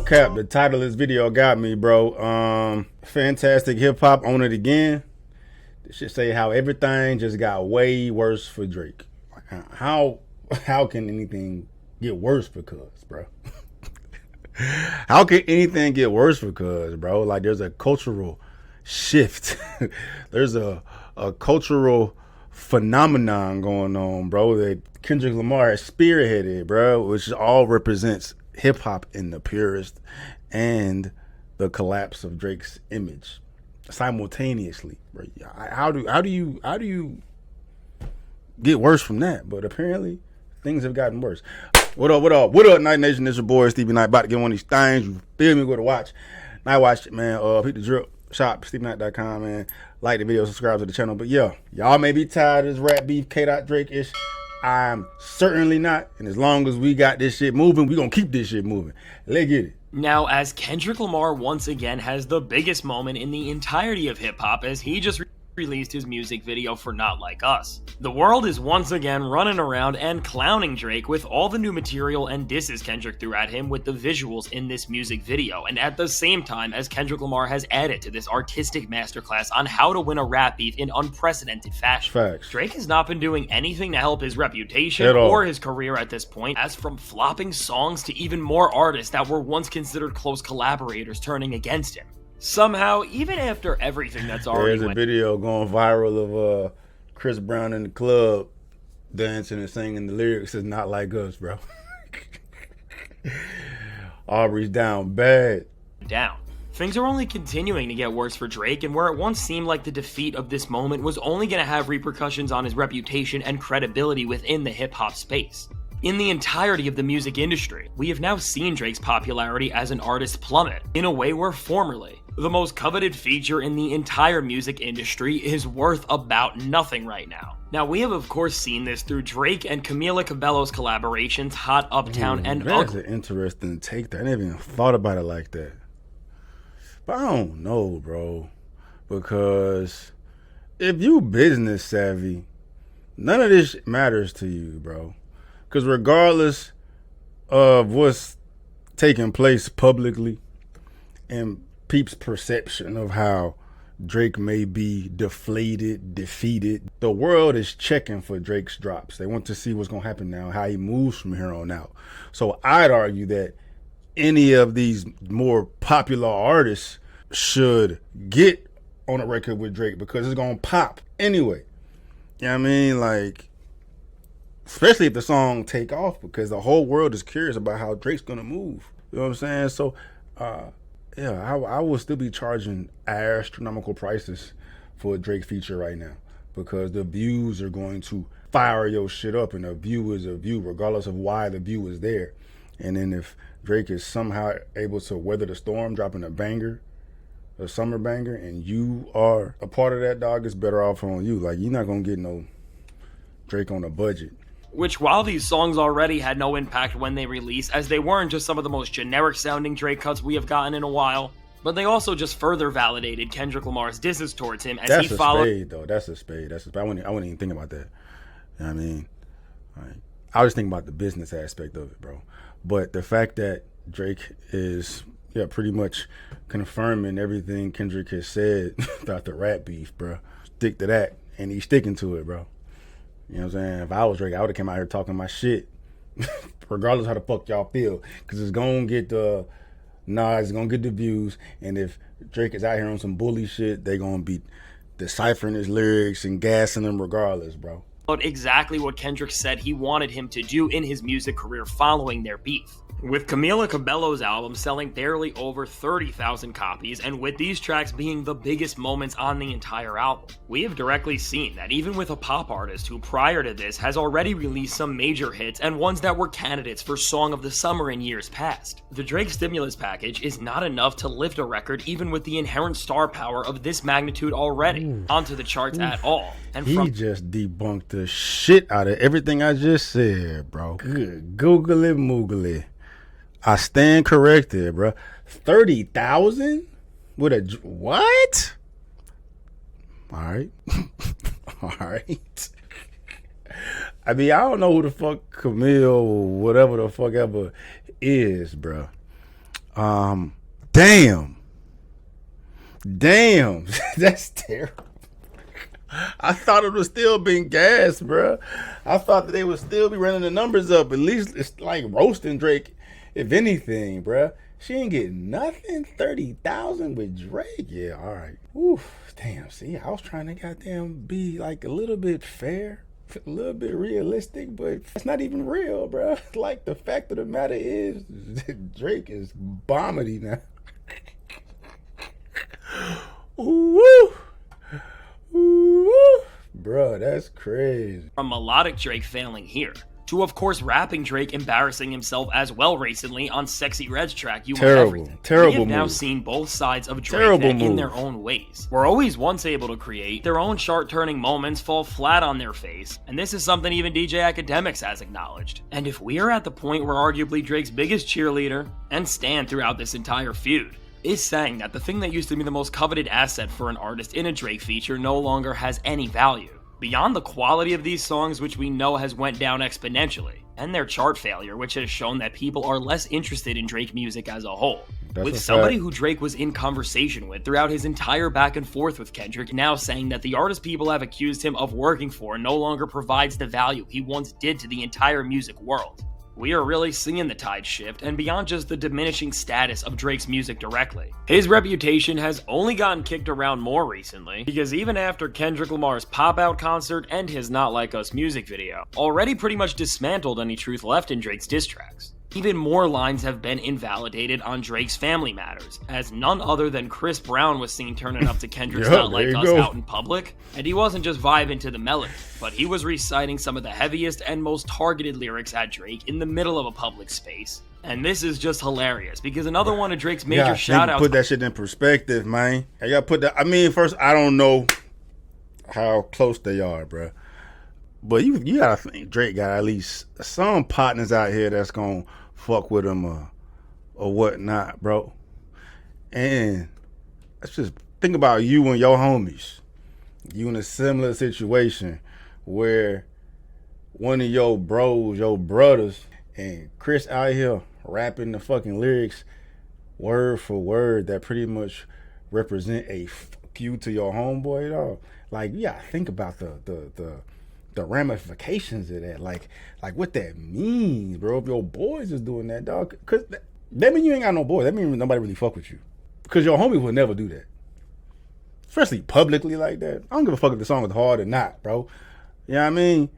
cap, the title of this video got me, bro. Fantastic hip hop on it again. This should say how everything just got way worse for Drake. How can anything get worse for Cuz, bro? How can anything get worse for Cuz, bro? Like, there's a cultural shift. There's a cultural phenomenon going on, bro, that Kendrick Lamar has spearheaded, bro, which all represents hip hop in the purest and the collapse of Drake's image simultaneously, bro. How do you get worse from that? But apparently things have gotten worse. What up, Night Nation? It's your boy Stevie Night, about to get one of these things. You feel me? Go to watch. Night watch it, man. Hit the drip shop, StevieNight.com, man. Like the video, subscribe to the channel. But yeah, y'all may be tired of this rap beef, K.Drake-ish. I'm certainly not. And as long as we got this shit moving, we gonna keep this shit moving. Let's get it. Now, as Kendrick Lamar once again has the biggest moment in the entirety of hip-hop, as he just released his music video for Not Like Us. The world is once again running around and clowning Drake with all the new material and disses Kendrick threw at him with the visuals in this music video, and at the same time as Kendrick Lamar has added to this artistic masterclass on how to win a rap beef in unprecedented fashion. Facts. Drake has not been doing anything to help his reputation or his career at this point, as from flopping songs to even more artists that were once considered close collaborators turning against him. Somehow, even after everything that's already There's a video going viral of Chris Brown in the club dancing and singing the lyrics is Not Like Us, bro. Aubrey's down bad. Things are only continuing to get worse for Drake, and where it once seemed like the defeat of this moment was only going to have repercussions on his reputation and credibility within the hip-hop space. In the entirety of the music industry, we have now seen Drake's popularity as an artist plummet in a way where formerly the most coveted feature in the entire music industry is worth about nothing right now. Now, we have of course seen this through Drake and Camila Cabello's collaborations Hot Uptown and That's Ugly. an interesting take. I never even thought about it like that. But I don't know, bro. Because if you business savvy, none of this matters to you, bro. Because regardless of what's taking place publicly and peeps' perception of how Drake may be deflated, defeated, the world is checking for Drake's drops. They want to see what's going to happen now, how he moves from here on out. So I'd argue that any of these more popular artists should get on a record with Drake because it's going to pop anyway. You know what I mean? Like, especially if the song take off, because the whole world is curious about how Drake's gonna move. You know what I'm saying? So, yeah, I will still be charging astronomical prices for a Drake feature right now because the views are going to fire your shit up, and a view is a view regardless of why the view is there. And then if Drake is somehow able to weather the storm, dropping a banger, a summer banger, and you are a part of that, dog, it's better off on you. Like, you're not gonna get no Drake on a budget. Which, while these songs already had no impact when they released, as they weren't just some of the most generic sounding Drake cuts we have gotten in a while, but they also just further validated Kendrick Lamar's disses towards him as he followed. That's a spade, though. That's a spade. I wouldn't even think about that. You know what I mean? I was thinking about the business aspect of it, bro. But the fact that Drake is, pretty much confirming everything Kendrick has said about the rap beef, bro. Stick to that, and he's sticking to it, bro. You know what I'm saying? If I was Drake, I would have came out here talking my shit, regardless of how the fuck y'all feel, because it's gonna get the nods, it's gonna get the views, and if Drake is out here on some bully shit, they gonna be deciphering his lyrics and gassing them regardless, bro. Exactly what Kendrick said he wanted him to do in his music career following their beef. With Camila Cabello's album selling barely over 30,000 copies, and with these tracks being the biggest moments on the entire album, we have directly seen that even with a pop artist who prior to this has already released some major hits and ones that were candidates for Song of the Summer in years past, the Drake stimulus package is not enough to lift a record even with the inherent star power of this magnitude already onto the charts at all. And he just debunked the shit out of everything I just said, bro. Good googly moogly. I stand corrected, bro. 30,000 with a what? All right. All right. I mean, I don't know who the fuck Camille or whatever the fuck ever is, bro. Damn. That's terrible. I thought it was still being gas, bro. I thought that they would still be running the numbers up. At least it's like roasting Drake, if anything, bro. She ain't getting nothing. 30,000 with Drake. Yeah, all right. Oof. Damn. See, I was trying to goddamn be like a little bit fair, a little bit realistic, but it's not even real, bro. Like the fact of the matter is, Drake is bombity now. Ooh. Ooh. Bro, that's crazy. From melodic Drake failing here, to of course rapping Drake embarrassing himself as well recently on Sexy Red's track, You Want Everything. Terrible We have now move. seen both sides of Drake in their own ways. We're always once able to create, their own chart-turning moments fall flat on their face, and this is something even DJ Academics has acknowledged. And if we are at the point where arguably Drake's biggest cheerleader, and stan throughout this entire feud, is saying that the thing that used to be the most coveted asset for an artist in a Drake feature no longer has any value. Beyond the quality of these songs, which we know has went down exponentially, and their chart failure, which has shown that people are less interested in Drake music as a whole. With somebody who Drake was in conversation with throughout his entire back and forth with Kendrick now saying that the artist people have accused him of working for no longer provides the value he once did to the entire music world. We are really seeing the tide shift, and beyond just the diminishing status of Drake's music directly. His reputation has only gotten kicked around more recently, because even after Kendrick Lamar's pop-out concert and his Not Like Us music video, already pretty much dismantled any truth left in Drake's diss tracks. Even more lines have been invalidated on Drake's Family Matters, as none other than Chris Brown was seen turning up to Kendrick's Not Like Us out in public, and he wasn't just vibing to the melody, but he was reciting some of the heaviest and most targeted lyrics at Drake in the middle of a public space. And this is just hilarious, because another one of Drake's major shout-outs... Put that shit in perspective, man. I gotta put that... I mean, first, I don't know how close they are, bro. But you gotta think Drake got at least some partners out here that's gonna fuck with him or whatnot, bro. And let's just think about you and your homies. You in a similar situation where one of your bros, your brothers, and Chris out here rapping the fucking lyrics word for word that pretty much represent a fuck you to your homeboy, dog. Like, you gotta think about the ramifications of that, like what that means, bro. If your boys is doing that, dog, cause that mean you ain't got no boys. That mean nobody really fuck with you, cause your homie would never do that, especially publicly like that. I don't give a fuck if the song is hard or not, bro. You know what I mean?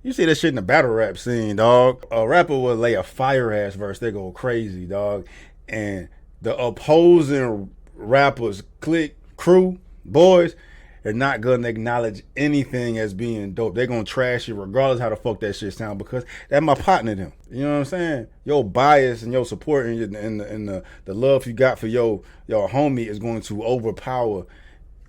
You see that shit in the battle rap scene, dog. A rapper would lay a fire ass verse, they go crazy, dog, and the opposing rappers, clique, crew, boys, they're not gonna acknowledge anything as being dope. They're gonna trash it regardless how the fuck that shit sound, because that's my partner them. You know what I'm saying? Your bias and your support and the love you got for your homie is going to overpower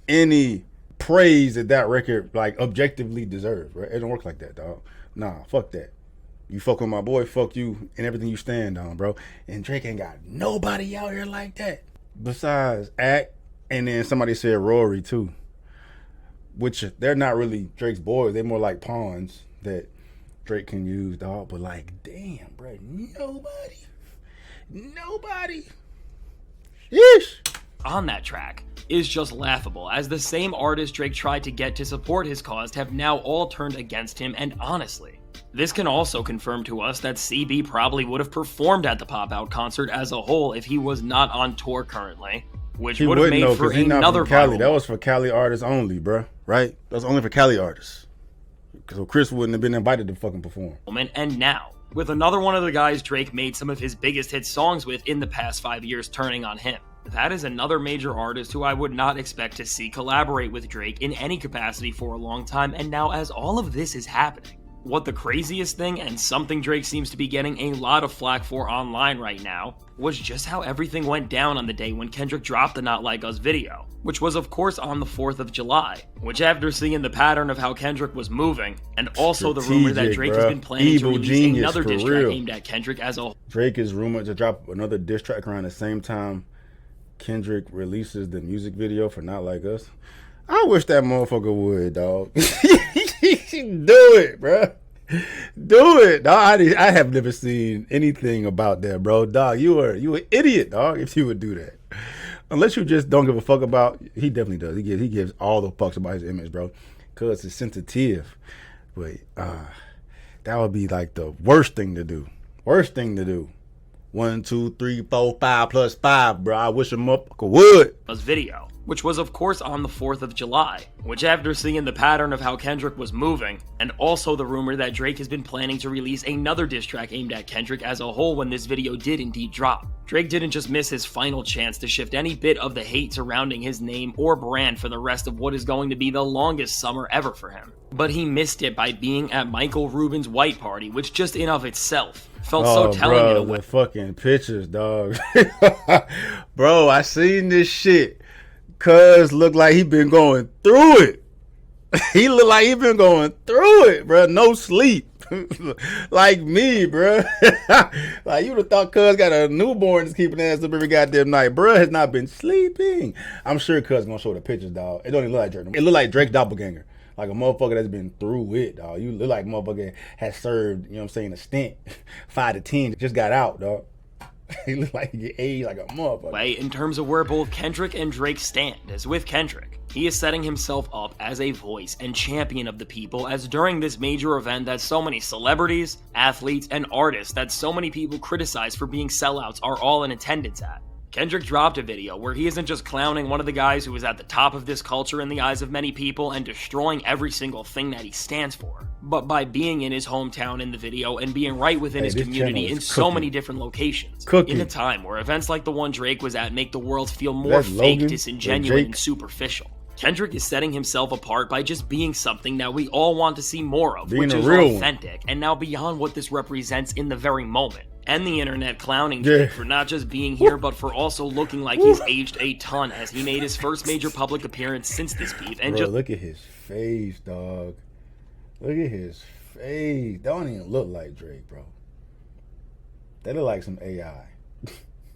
any praise that record like objectively deserves, right? It don't work like that, dog. Nah, fuck that. You fuck with my boy, fuck you and everything you stand on, bro. And Drake ain't got nobody out here like that besides Act, and then somebody said Rory too. Which they're not really Drake's boys. They're more like pawns that Drake can use, dog. But like, damn, bro, nobody. Yeesh. On that track is just laughable, as the same artists Drake tried to get to support his cause have now all turned against him, and honestly, this can also confirm to us that CB probably would have performed at the pop-out concert as a whole if he was not on tour currently. Which would have made for another Cali. That was for Cali artists only, bro. Right? That was only for Cali artists. So Chris wouldn't have been invited to fucking perform. And now, with another one of the guys Drake made some of his biggest hit songs with in the past 5 years turning on him. That is another major artist who I would not expect to see collaborate with Drake in any capacity for a long time, and now as all of this is happening, what the craziest thing, and something Drake seems to be getting a lot of flack for online right now, was just how everything went down on the day when Kendrick dropped the Not Like Us video, which was of course on the 4th of July, which after seeing the pattern of how Kendrick was moving, and also the rumor that Drake has been planning to release another diss track aimed at Kendrick as a whole. Drake is rumored to drop another diss track around the same time Kendrick releases the music video for Not Like Us. I wish that motherfucker would, dog. Do it, bro. Do it, dog. I have never seen anything about that, bro. Dog, you an idiot, dog, if you would do that. Unless you just don't give a fuck about. He definitely does. He gives all the fucks about his image, bro, because it's sensitive. But that would be like the worst thing to do. Worst thing to do. 1, 2, 3, 4, 5 plus 5, bro. I wish a motherfucker would. Video, which was of course on the 4th of July, which after seeing the pattern of how Kendrick was moving, and also the rumor that Drake has been planning to release another diss track aimed at Kendrick as a whole when this video did indeed drop. Drake didn't just miss his final chance to shift any bit of the hate surrounding his name or brand for the rest of what is going to be the longest summer ever for him. But he missed it by being at Michael Rubin's white party, which just in of itself felt so telling in a way. The fucking pictures, dog. Bro, I seen this shit. Cuz looked like he been going through it. He looked like he been going through it, bro. No sleep. Like me, bro. Like you would have thought Cuz got a newborn that's keeping ass up every goddamn night. Bro has not been sleeping. I'm sure Cuz gonna show the pictures, dog. It don't even look like Drake. It look like Drake's doppelganger. Like a motherfucker that's been through it, dog. You look like a motherfucker has served, you know what I'm saying, a stint. 5 to 10, just got out, dog. He look like he get aged like a motherfucker. In terms of where both Kendrick and Drake stand, as with Kendrick, he is setting himself up as a voice and champion of the people, as during this major event that so many celebrities, athletes, and artists that so many people criticize for being sellouts are all in attendance at. Kendrick dropped a video where he isn't just clowning one of the guys who is at the top of this culture in the eyes of many people and destroying every single thing that he stands for, but by being in his hometown in the video and being right within his community in so many different locations. In a time where events like the one Drake was at make the world feel more fake, disingenuous, and superficial. Kendrick is setting himself apart by just being something that we all want to see more of, which is authentic, and now beyond what this represents in the very moment. And the internet clowning Drake for not just being here, but for also looking like he's aged a ton as he made his first major public appearance since this beef. And bro, look at his face, dog. Look at his face. That don't even look like Drake, bro. That look like some AI.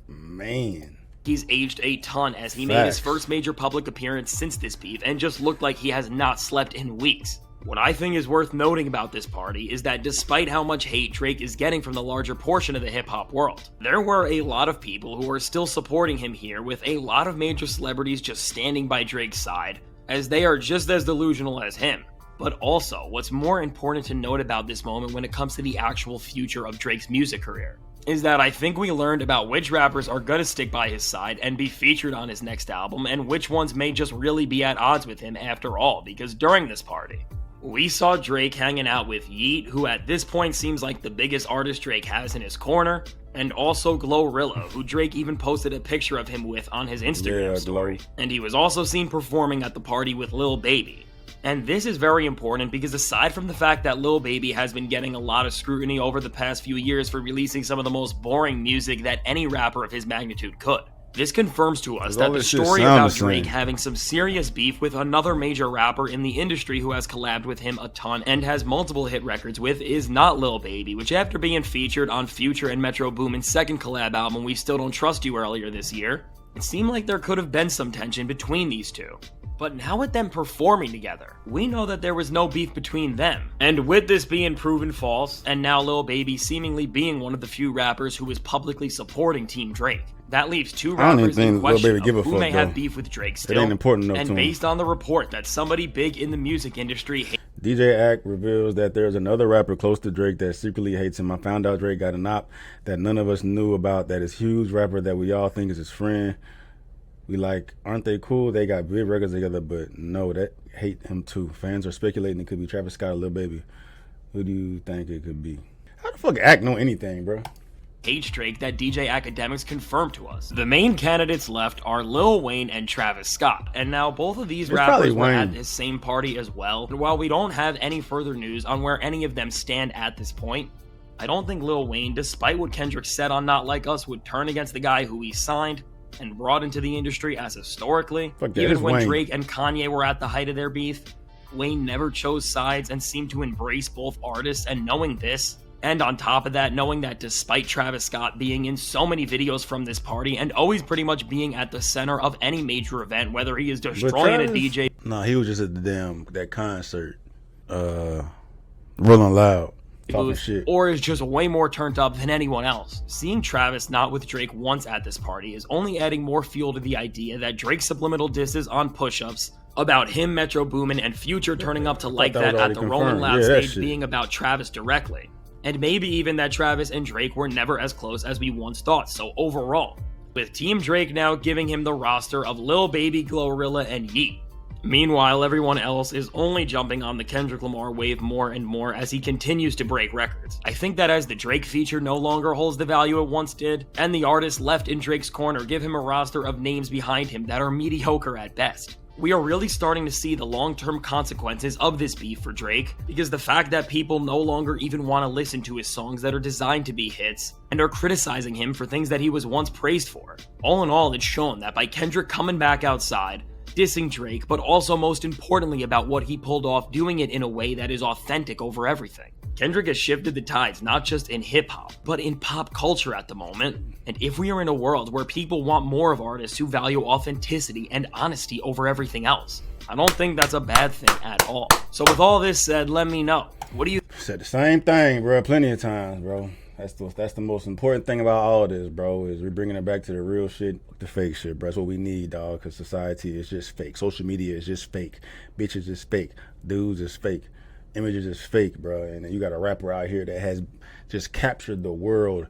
Man. He's aged a ton as he made his first major public appearance since this beef and just looked like he has not slept in weeks. What I think is worth noting about this party is that despite how much hate Drake is getting from the larger portion of the hip-hop world, there were a lot of people who are still supporting him here, with a lot of major celebrities just standing by Drake's side, as they are just as delusional as him. But also, what's more important to note about this moment when it comes to the actual future of Drake's music career is that I think we learned about which rappers are gonna stick by his side and be featured on his next album, and which ones may just really be at odds with him after all, because during this party, we saw Drake hanging out with Yeet, who at this point seems like the biggest artist Drake has in his corner, and also Glorilla, who Drake even posted a picture of him with on his Instagram story. And he was also seen performing at the party with Lil Baby. And this is very important because aside from the fact that Lil Baby has been getting a lot of scrutiny over the past few years for releasing some of the most boring music that any rapper of his magnitude could, this confirms to us that the story about Drake having some serious beef with another major rapper in the industry who has collabed with him a ton and has multiple hit records with is not Lil Baby, which after being featured on Future and Metro Boomin's second collab album We Still Don't Trust You earlier this year, it seemed like there could have been some tension between these two. But now with them performing together, we know that there was no beef between them. And with this being proven false, and now Lil Baby seemingly being one of the few rappers who is publicly supporting Team Drake, that leaves two rappers in question of who may have beef with Drake still. It ain't important enough to him. And based on the report that somebody big in the music industry DJ Act reveals that there's another rapper close to Drake that secretly hates him. I found out Drake got an op that none of us knew about, that is huge rapper that we all think is his friend. We like, aren't they cool? They got big records together, but no, that hate him too. Fans are speculating it could be Travis Scott or Lil Baby. Who do you think it could be? How the fuck Act know anything, bro? H Drake that DJ Academics confirmed to us. The main candidates left are Lil Wayne and Travis Scott, and now both of these rappers were at this same party as well. And while we don't have any further news on where any of them stand at this point, I don't think Lil Wayne, despite what Kendrick said on Not Like Us, would turn against the guy who he signed and brought into the industry as historically. Even when Wayne. Drake and Kanye were at the height of their beef, Wayne never chose sides and seemed to embrace both artists. And knowing this, and on top of that, knowing that despite Travis Scott being in so many videos from this party and always pretty much being at the center of any major event, whether he is destroying a DJ. Nah, he was just at that concert, Rolling Loud. talking booth, shit. or is just way more turned up than anyone else. Seeing Travis not with Drake once at this party is only adding more fuel to the idea that Drake's subliminal disses on push-ups about him, Metro Boomin, and Future turning up to like that at the Rolling Loud stage being about Travis directly. And maybe even that Travis and Drake were never as close as we once thought. So overall, with Team Drake now giving him the roster of Lil Baby, Glorilla, and Yeet. Meanwhile, everyone else is only jumping on the Kendrick Lamar wave more and more as he continues to break records. I think that as the Drake feature no longer holds the value it once did, and the artists left in Drake's corner give him a roster of names behind him that are mediocre at best, we are really starting to see the long-term consequences of this beef for Drake, because the fact that people no longer even want to listen to his songs that are designed to be hits, and are criticizing him for things that he was once praised for. All in all, it's shown that by Kendrick coming back outside, dissing Drake, but also most importantly about what he pulled off, doing it in a way that is authentic over everything. Kendrick has shifted the tides not just in hip-hop, but in pop culture at the moment. And if we are in a world where people want more of artists who value authenticity and honesty over everything else, I don't think that's a bad thing at all. So with all this said, let me know. What do you... Said the same thing, bro, plenty of times, bro. That's the most important thing about all this, bro, is we're bringing it back to the real shit, the fake shit, bro. That's what we need, dog, because society is just fake. Social media is just fake. Bitches is fake. Dudes is fake. Images is fake, bro. And then you got a rapper out here that has just captured the world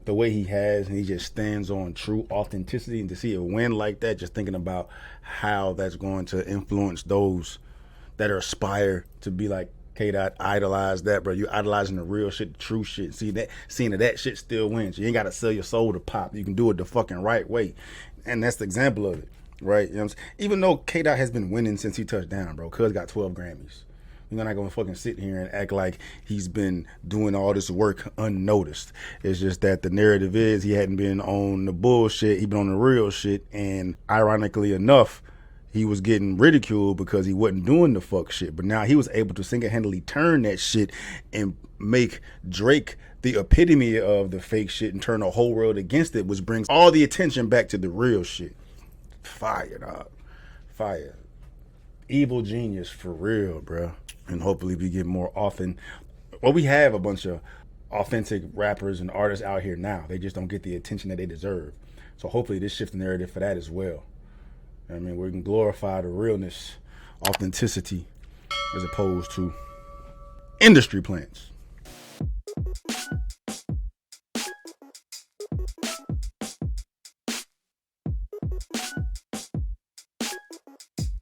the way he has, and he just stands on true authenticity. And to see it win like that, just thinking about how that's going to influence those that are aspire to be like K-Dot, idolize that, bro. You idolizing the real shit, the true shit. Seeing that shit still wins. You ain't got to sell your soul to pop. You can do it the fucking right way. And that's the example of it, right? You know what I'm saying? Even though K-Dot has been winning since he touched down, bro. Cuz got 12 Grammys. You're not going to fucking sit here and act like he's been doing all this work unnoticed. It's just that the narrative is he hadn't been on the bullshit. He been on the real shit. And ironically enough, he was getting ridiculed because he wasn't doing the fuck shit. But now he was able to single-handedly turn that shit and make Drake the epitome of the fake shit and turn the whole world against it, which brings all the attention back to the real shit. Fire, dog. Fire. Evil genius for real, bro. And hopefully we get more often. Well, we have a bunch of authentic rappers and artists out here now. They just don't get the attention that they deserve. So hopefully this shifts the narrative for that as well. I mean, we can glorify the realness, authenticity, as opposed to industry plants.